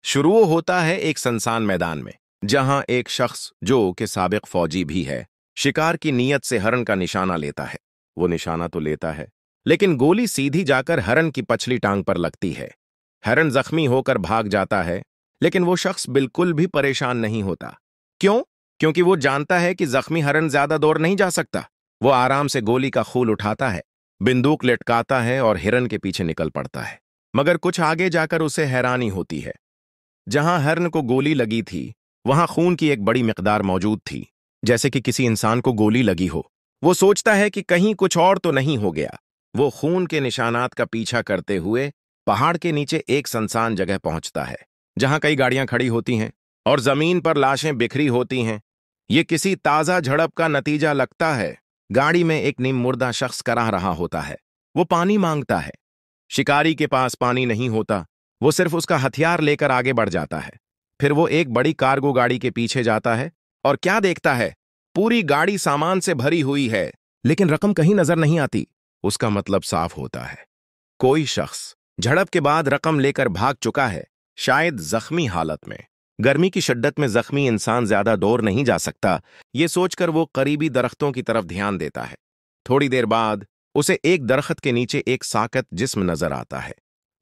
शुरू होता है एक सुनसान मैदान में, जहां एक शख्स जो कि साबिक फौजी भी है, शिकार की नीयत से हरण का निशाना लेता है। वो निशाना तो लेता है, लेकिन गोली सीधी जाकर हरण की पछली टांग पर लगती है। हरण जख्मी होकर भाग जाता है, लेकिन वो शख्स बिल्कुल भी परेशान नहीं होता। क्यों? क्योंकि वो जानता है कि जख्मी हरण ज्यादा दूर नहीं जा सकता। वो आराम से गोली का खूल उठाता है, बंदूक लटकाता है और हिरन के पीछे निकल पड़ता है। मगर कुछ आगे जाकर उसे हैरानी होती है। जहां हरण को गोली लगी थी, वहां खून की एक बड़ी मिकदार मौजूद थी, जैसे कि किसी इंसान को गोली लगी हो। वो सोचता है कि कहीं कुछ और तो नहीं हो गया। वो खून के निशानात का पीछा करते हुए पहाड़ के नीचे एक सुनसान जगह पहुंचता है, जहां कई गाड़ियां खड़ी होती हैं और जमीन पर लाशें बिखरी होती हैं। ये किसी ताजा झड़प का नतीजा लगता है। गाड़ी में एक नीम मुर्दा शख्स कराह रहा होता है। वो पानी मांगता है। शिकारी के पास पानी नहीं होता। वो सिर्फ उसका हथियार लेकर आगे बढ़ जाता है। फिर वो एक बड़ी कार्गो गाड़ी के पीछे जाता है और क्या देखता है? पूरी गाड़ी सामान से भरी हुई है, लेकिन रकम कहीं नजर नहीं आती। उसका मतलब साफ होता है, कोई शख्स झड़प के बाद रकम लेकर भाग चुका है, शायद जख्मी हालत में। गर्मी की शिद्दत में जख्मी इंसान ज्यादा दूर नहीं जा सकता। ये सोचकर वो करीबी दरख्तों की तरफ ध्यान देता है। थोड़ी देर बाद उसे एक दरख्त के नीचे एक साकत जिस्म नजर आता है,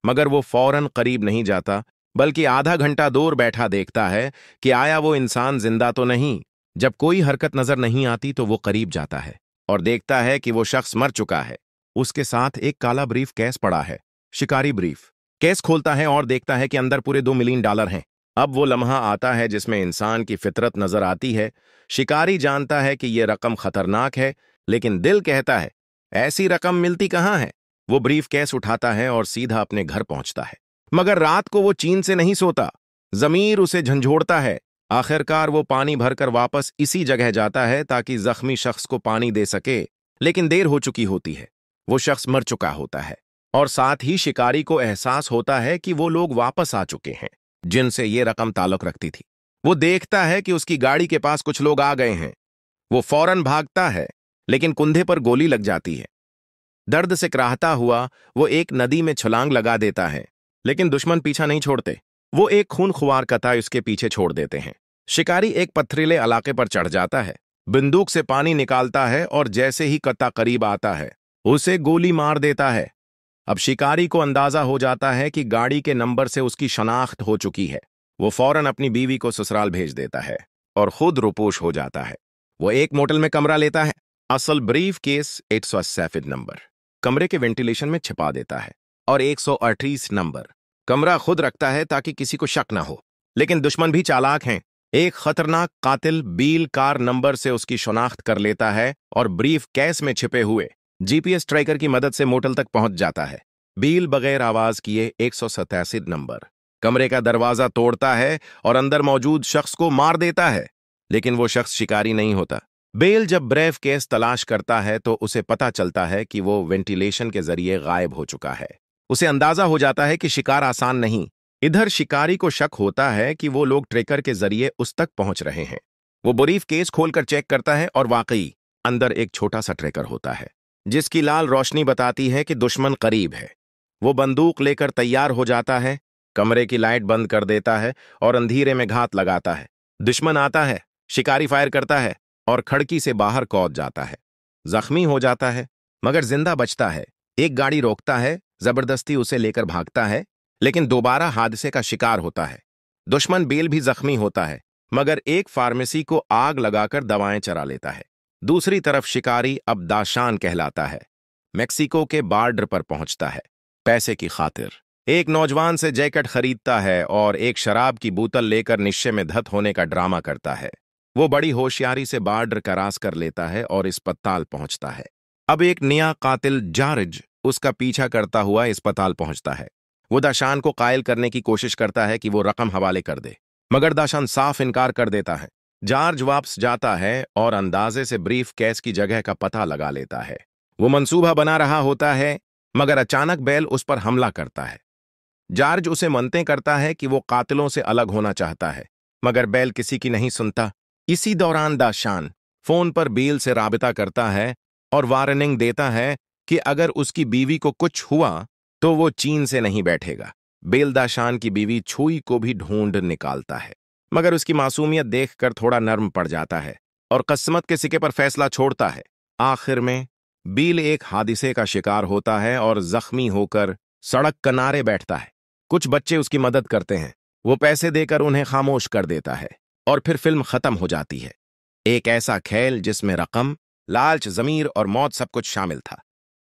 मगर वो फौरन करीब नहीं जाता, बल्कि आधा घंटा दूर बैठा देखता है कि आया वो इंसान जिंदा तो नहीं। जब कोई हरकत नजर नहीं आती तो वो करीब जाता है और देखता है कि वो शख्स मर चुका है। उसके साथ एक काला ब्रीफ केस पड़ा है, शिकारी ब्रीफ केस खोलता है और देखता है कि अंदर पूरे $2 मिलियन हैं। अब वो लम्हा आता है जिसमें इंसान की फितरत नजर आती है। शिकारी जानता है कि ये रकम खतरनाक है, लेकिन दिल कहता है ऐसी रकम मिलती कहां है। वो ब्रीफ केस उठाता है और सीधा अपने घर पहुंचता है, मगर रात को वो चैन से नहीं सोता। जमीर उसे झंझोड़ता है। आखिरकार वो पानी भरकर वापस इसी जगह जाता है ताकि जख्मी शख्स को पानी दे सके, लेकिन देर हो चुकी होती है। वो शख्स मर चुका होता है और साथ ही शिकारी को एहसास होता है कि वो लोग वापस आ चुके हैं जिनसे ये रकम ताल्लुक रखती थी। वो देखता है कि उसकी गाड़ी के पास कुछ लोग आ गए हैं। वो फौरन भागता है, लेकिन कुंधे पर गोली लग जाती है। दर्द से कराहता हुआ वो एक नदी में छलांग लगा देता है, लेकिन दुश्मन पीछा नहीं छोड़ते। वो एक खूनख्वार कताई उसके पीछे छोड़ देते हैं। शिकारी एक पथरीले इलाके पर चढ़ जाता है, बंदूक से पानी निकालता है और जैसे ही कत्ता करीब आता है, उसे गोली मार देता है। अब शिकारी को अंदाजा हो जाता है कि गाड़ी के नंबर से उसकी शनाख्त हो चुकी है। वो फौरन अपनी बीवी को ससुराल भेज देता है और खुद रुपोश हो जाता है। वो एक मोटल में कमरा लेता है। असल ब्रीफ केस 138 नंबर कमरे के वेंटिलेशन में छिपा देता है और 138 नंबर कमरा खुद रखता है ताकि किसी को शक ना हो। लेकिन दुश्मन भी चालाक हैं। एक खतरनाक कातिल बील कार नंबर से उसकी शनाख्त कर लेता है और ब्रीफ केस में छिपे हुए जीपीएस ट्रैकर की मदद से मोटल तक पहुंच जाता है। बील बगैर आवाज किए 187 नंबर कमरे का दरवाजा तोड़ता है और अंदर मौजूद शख्स को मार देता है, लेकिन वो शख्स शिकारी नहीं होता। बेल जब ब्रीफ केस तलाश करता है तो उसे पता चलता है कि वो वेंटिलेशन के जरिए गायब हो चुका है। उसे अंदाजा हो जाता है कि शिकार आसान नहीं। इधर शिकारी को शक होता है कि वो लोग ट्रैकर के जरिए उस तक पहुंच रहे हैं। वो ब्रीफ केस खोलकर चेक करता है और वाकई अंदर एक छोटा सा ट्रैकर होता है, जिसकी लाल रोशनी बताती है कि दुश्मन करीब है। वो बंदूक लेकर तैयार हो जाता है, कमरे की लाइट बंद कर देता है और अंधेरे में घात लगाता है। दुश्मन आता है, शिकारी फायर करता है और खिड़की से बाहर कूद जाता है। जख्मी हो जाता है, मगर जिंदा बचता है। एक गाड़ी रोकता है, जबरदस्ती उसे लेकर भागता है, लेकिन दोबारा हादसे का शिकार होता है। दुश्मन बेल भी जख्मी होता है, मगर एक फार्मेसी को आग लगाकर दवाएं चरा लेता है। दूसरी तरफ शिकारी अब दाशान कहलाता है, मेक्सिको के बॉर्डर पर पहुंचता है। पैसे की खातिर एक नौजवान से जैकेट खरीदता है और एक शराब की बोतल लेकर निश्चय में धत होने का ड्रामा करता है। वो बड़ी होशियारी से बॉर्डर क्रॉस कर लेता है और अस्पताल पहुंचता है। अब एक नया कातिल जॉर्ज उसका पीछा करता हुआ अस्पताल पहुंचता है। वो दाशान को कायल करने की कोशिश करता है कि वो रकम हवाले कर दे, मगर दाशान साफ इनकार कर देता है। जॉर्ज वापस जाता है और अंदाजे से ब्रीफ केस की जगह का पता लगा लेता है। वो मंसूबा बना रहा होता है, मगर अचानक बेल उस पर हमला करता है। जॉर्ज उसे मनते करता है कि वो कातिलों से अलग होना चाहता है, मगर बेल किसी की नहीं सुनता। इसी दौरान दाशान फोन पर बेल से राबिता करता है और वार्निंग देता है कि अगर उसकी बीवी को कुछ हुआ तो वो चैन से नहीं बैठेगा। बेलदाशान की बीवी छुई को भी ढूंढ निकालता है, मगर उसकी मासूमियत देखकर थोड़ा नर्म पड़ जाता है और किस्मत के सिके पर फैसला छोड़ता है। आखिर में बील एक हादसे का शिकार होता है और जख्मी होकर सड़क किनारे बैठता है। कुछ बच्चे उसकी मदद करते हैं, वो पैसे देकर उन्हें खामोश कर देता है और फिर फिल्म खत्म हो जाती है। एक ऐसा खेल जिसमें रकम, लालच, जमीर और मौत सब कुछ शामिल था।